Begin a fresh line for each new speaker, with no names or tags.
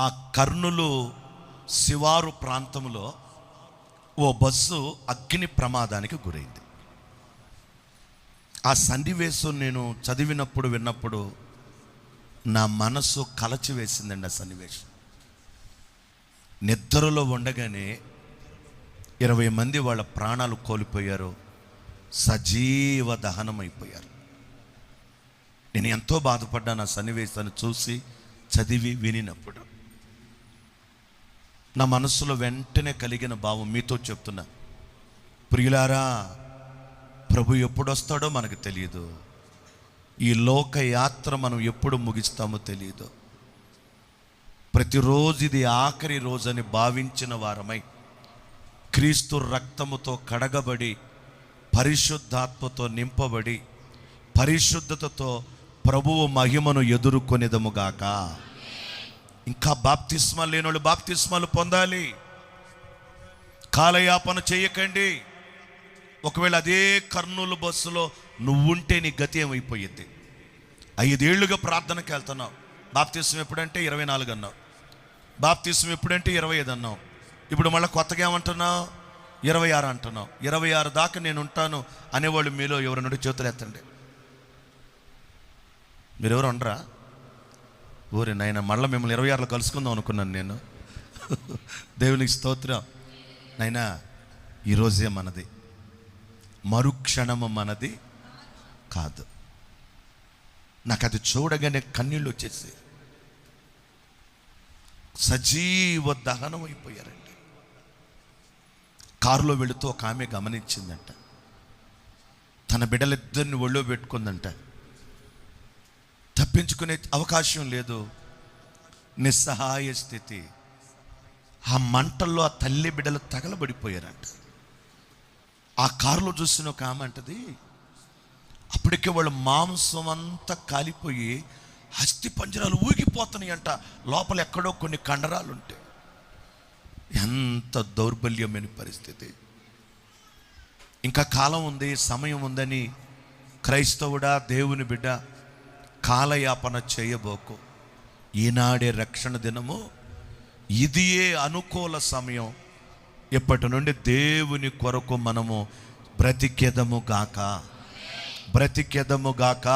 ఆ కర్నూలు శివారు ప్రాంతంలో ఓ బస్సు అగ్ని ప్రమాదానికి గురైంది. ఆ సన్నివేశం నేను చదివినప్పుడు విన్నప్పుడు నా మనసు కలచివేసిందండి. ఆ సన్నివేశం నిద్రలో ఉండగానే 20 మంది వాళ్ళ ప్రాణాలు కోల్పోయారు, సజీవ దహనం అయిపోయారు. నేను ఎంతో బాధపడ్డాను ఆ సన్నివేశాన్ని చూసి, చదివి, వినినప్పుడు. నా మనసులో వెంటనే కలిగిన భావం మీతో చెప్తున్నా. ప్రియులారా, ప్రభు ఎప్పుడు వస్తాడో మనకు తెలియదు. ఈ లోక యాత్ర మనం ఎప్పుడు ముగిస్తామో తెలియదు. ప్రతిరోజు ఇది ఆఖరి రోజని భావించిన వారమై, క్రీస్తు రక్తముతో కడగబడి, పరిశుద్ధాత్మతో నింపబడి, పరిశుద్ధతతో ప్రభువు మహిమను ఎదుర్కొనేదముగాక. ఇంకా బాప్తిస్మాలు లేని వాళ్ళు బాప్తిస్మాలు పొందాలి. కాలయాపన చేయకండి. ఒకవేళ అదే కర్నూలు బస్సులో నువ్వుంటే నీ గతి ఏమైపోయింది? 5 ఏళ్లుగా ప్రార్థనకి వెళ్తున్నావు. బాప్తిస్మం ఎప్పుడంటే 24 అన్నావు, బాప్తిస్మం ఎప్పుడంటే 25 అన్నావు. ఇప్పుడు మళ్ళీ కొత్తగా ఏమంటున్నావు? 26 అంటున్నావు. 26 దాకా నేను ఉంటాను అనేవాళ్ళు మీలో ఎవరన్నాడు? చేతులు ఎత్తండి. మీరెవరు అనరా? ఊరే నాయన, మళ్ళీ మిమ్మల్ని 26లో కలుసుకుందాం అనుకున్నాను నేను. దేవునికి స్తోత్రం. నాయనా, ఈరోజే మనది, మరుక్షణము మనది కాదు. నాకు అది చూడగానే కన్నీళ్ళు వచ్చేసి సజీవ దహనం అయిపోయారండి. కారులో వెళుతూ ఒక ఆమె గమనించిందంట. తన బిడ్డలిద్దరిని ఒళ్ళో పెట్టుకుందంట. తప్పించుకునే అవకాశం లేదు, నిస్సహాయ స్థితి. ఆ మంటల్లో ఆ తల్లి బిడ్డలు తగలబడిపోయారంట. ఆ కారులో చూసిన ఒక ఆమె అంటది, అప్పటికే వాళ్ళ మాంసం అంతా కాలిపోయి అస్థి పంజరాలు ఊగిపోతున్నాయి అంట. లోపల ఎక్కడో కొన్ని కండరాలు ఉంటాయి. ఎంత దౌర్బల్యమైన పరిస్థితి. ఇంకా కాలం ఉంది, సమయం ఉందని క్రైస్తవుడా, దేవుని బిడ్డ, కాలయాపన చేయబోకు. ఈనాడే రక్షణ దినము, ఇదియే అనుకూల సమయం. ఇప్పటి నుండి దేవుని కొరకు మనము బ్రతికెదము గాక, బ్రతికెదము గాక.